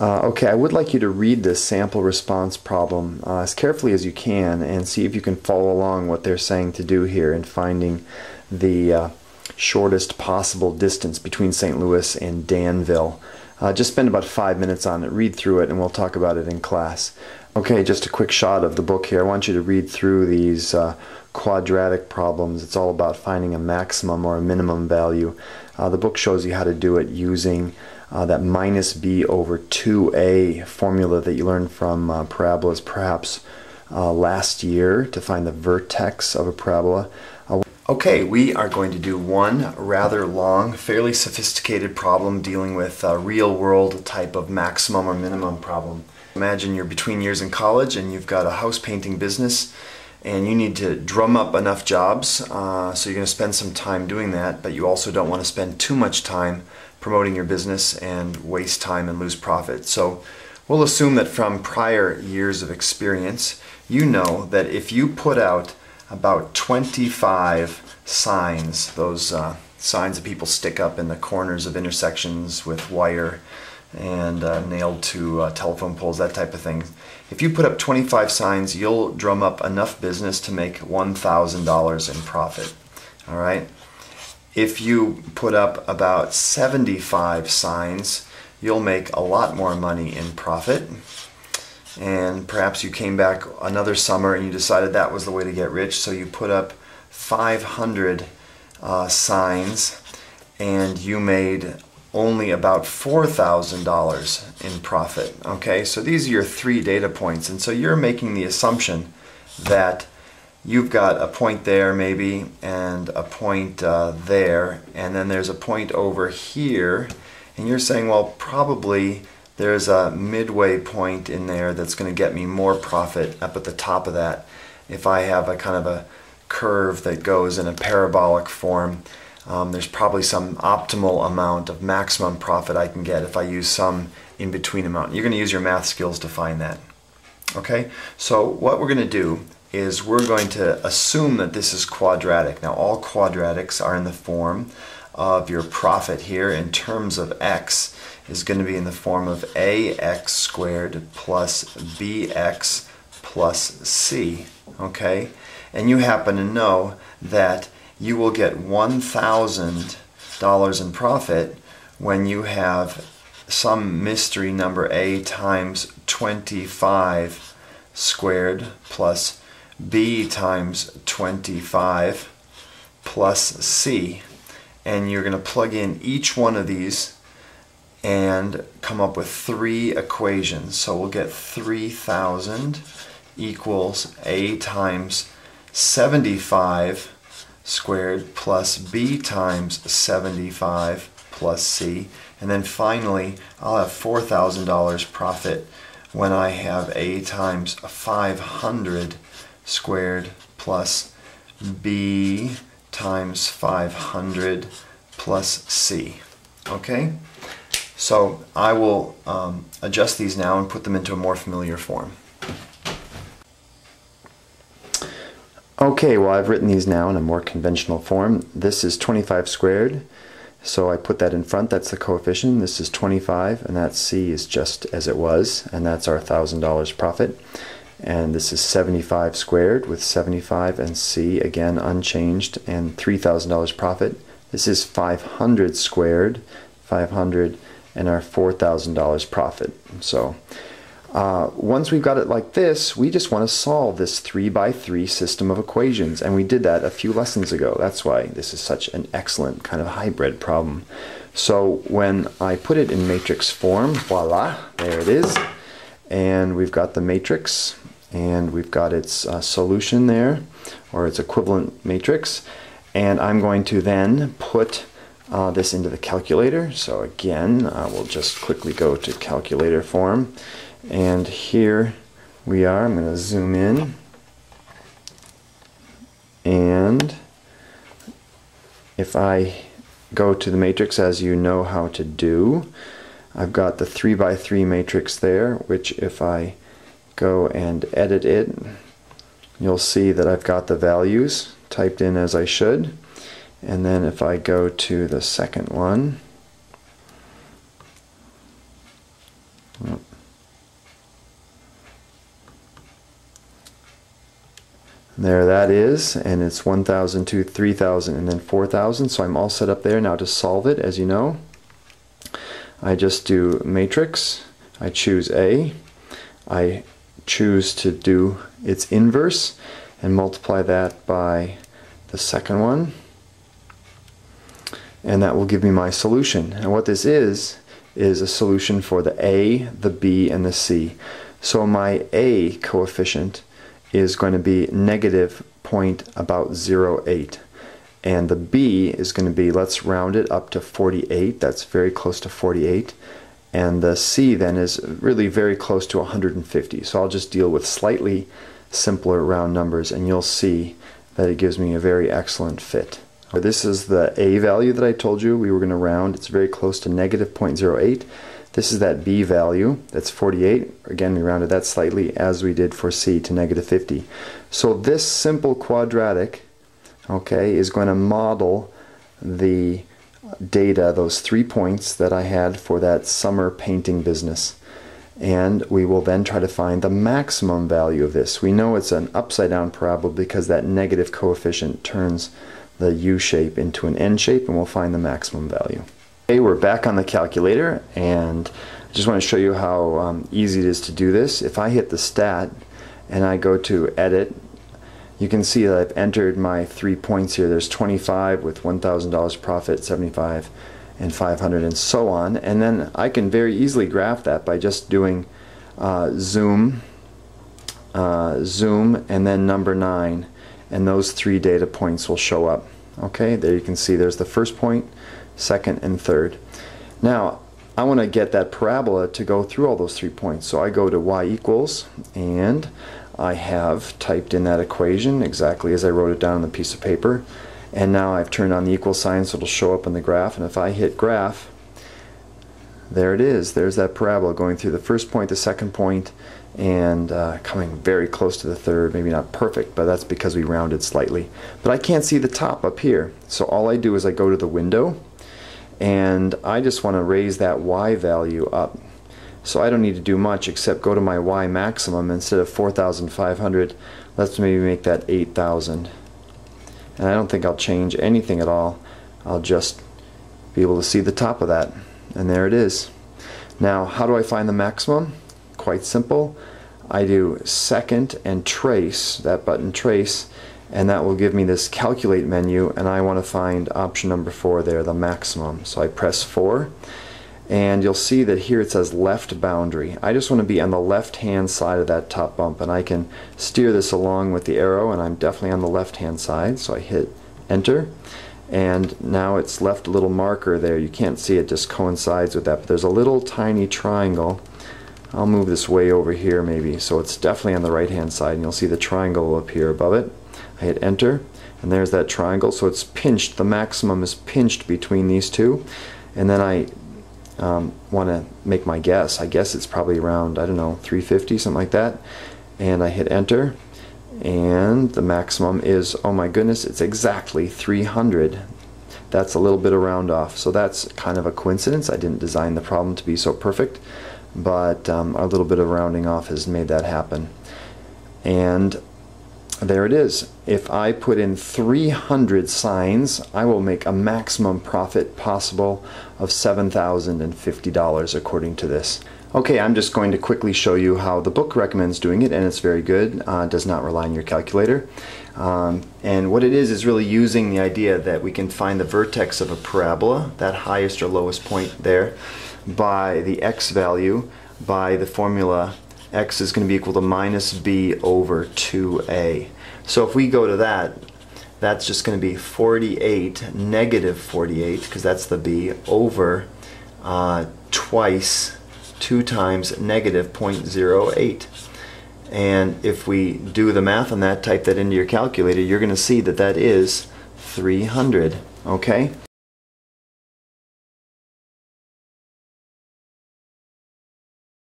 Okay, I would like you to read this sample response problem as carefully as you can and see if you can follow along what they're saying to do here in finding the shortest possible distance between St. Louis and Danville. Just spend about 5 minutes on it, read through it, and we'll talk about it in class. Okay, just a quick shot of the book here. I want you to read through these quadratic problems. It's all about finding a maximum or a minimum value. The book shows you how to do it using that minus b over 2a formula that you learned from parabolas perhaps last year to find the vertex of a parabola. Okay, we are going to do one rather long, fairly sophisticated problem dealing with a real-world type of maximum or minimum problem. Imagine you're between years in college and you've got a house painting business and you need to drum up enough jobs, so you're going to spend some time doing that, but you also don't want to spend too much time promoting your business and waste time and lose profit. So we'll assume that from prior years of experience, you know that if you put out about 25 signs, those signs that people stick up in the corners of intersections with wire and nailed to telephone poles, that type of thing. If you put up 25 signs, you'll drum up enough business to make $1,000 in profit. All right? If you put up about 75 signs, you'll make a lot more money in profit. And perhaps you came back another summer and you decided that was the way to get rich, so you put up 500 signs and you made only about $4,000 in profit. Okay, so these are your 3 data points, and so you're making the assumption that you've got a point there maybe and a point there, and then there's a point over here, and you're saying, well, probably there's a midway point in there that's going to get me more profit up at the top of that. If I have a kind of a curve that goes in a parabolic form, there's probably some optimal amount of maximum profit I can get if I use some in-between amount. You're going to use your math skills to find that. Okay, so what we're going to do is we're going to assume that this is quadratic. Now all quadratics are in the form of your profit here in terms of x is going to be in the form of ax squared plus bx plus c. Okay, and you happen to know that you will get $1,000 in profit when you have some mystery number a times 25 squared plus b times 25 plus c, and you're going to plug in each one of these and come up with 3 equations. So we'll get 3,000 equals a times 75 squared plus b times 75 plus c, and then finally I'll have $4,000 profit when I have a times 500 squared plus b times 500 plus c. Okay? So I will adjust these now and put them into a more familiar form. Okay, well, I've written these now in a more conventional form. This is 25 squared, so I put that in front. That's the coefficient. This is 25, and that c is just as it was, and that's our $1,000 profit. And this is 75 squared with 75 and c, again unchanged, and $3,000 profit. This is 500 squared, 500, and our $4,000 profit. So once we've got it like this, we just want to solve this 3x3 system of equations, and we did that a few lessons ago. That's why this is such an excellent kind of hybrid problem. So when I put it in matrix form, voila, there it is, and we've got the matrix, and we've got its solution there, or its equivalent matrix, and I'm going to then put this into the calculator. So again, we'll just quickly go to calculator form. And here we are. I'm going to zoom in, and if I go to the matrix as you know how to do, I've got the 3x3 matrix there, which if I go and edit it, you'll see that I've got the values typed in as I should. And then if I go to the second one, There that is, and it's 1,000, 2, 3,000, and then 4,000. So I'm all set up there now to solve it. As you know, I just do matrix, I choose A, I choose to do its inverse and multiply that by the second one, and that will give me my solution. And what this is a solution for the A, the B, and the C. So my A coefficient is going to be negative about 0.08, and the B is going to be, let's round it up to 48. That's very close to 48, and the C then is really very close to 150. So I'll just deal with slightly simpler round numbers, and you'll see that it gives me a very excellent fit. This is the A value that I told you we were going to round. It's very close to negative 0.08. This is that B value, that's 48. Again, we rounded that slightly, as we did for C, to negative 50. So this simple quadratic, okay, is going to model the data, those 3 points that I had for that summer painting business. And we will then try to find the maximum value of this. We know it's an upside down parabola because that negative coefficient turns the U shape into an N shape, and we'll find the maximum value. Okay, we're back on the calculator, and I just want to show you how easy it is to do this. If I hit the stat and I go to edit, you can see that I've entered my 3 points here. There's 25 with $1,000 profit, 75 and 500, and so on. And then I can very easily graph that by just doing zoom, and then number 9, and those 3 data points will show up. Okay, there you can see there's the first point, second, and third. Now I want to get that parabola to go through all those 3 points, so I go to y equals, and I have typed in that equation exactly as I wrote it down on the piece of paper, and now I've turned on the equal sign so it'll show up in the graph, and if I hit graph, there it is. There's that parabola going through the first point, the second point, and coming very close to the third. Maybe not perfect, but that's because we rounded slightly. But I can't see the top up here, so all I do is I go to the window, and I just want to raise that y value up. So I don't need to do much except go to my y maximum. Instead of 4,500, let's maybe make that 8,000. And I don't think I'll change anything at all. I'll just be able to see the top of that, and there it is. Now, how do I find the maximum? Quite simple. I do second and trace, that button trace, and that will give me this calculate menu, and I want to find option number 4 there, the maximum. So I press 4, and you'll see that here it says left boundary. I just want to be on the left hand side of that top bump, and I can steer this along with the arrow, and I'm definitely on the left hand side. So I hit enter, and now it's left a little marker there. You can't see it, just coincides with that, but there's a little tiny triangle. I'll move this way over here maybe, so it's definitely on the right hand side, and you'll see the triangle up here above it. I hit enter, and there's that triangle, so it's pinched. The maximum is pinched between these two, and then I want to make my guess. I guess it's probably around, I don't know, 350, something like that, and I hit enter, and the maximum is, oh my goodness, it's exactly 300. That's a little bit of round off, so that's kind of a coincidence. I didn't design the problem to be so perfect, but a little bit of rounding off has made that happen. And there it is. If I put in 300 signs, I will make a maximum profit possible of $7,050 according to this. Okay, I'm just going to quickly show you how the book recommends doing it, and it's very good. Does not rely on your calculator. And what it is really using the idea that we can find the vertex of a parabola, that highest or lowest point there, by the x value, by the formula x is going to be equal to minus b over 2a. So if we go to that, that's just going to be 48, negative 48, because that's the b, over twice, 2 times negative 0.08. And if we do the math on that, type that into your calculator, you're going to see that that is 300. Okay?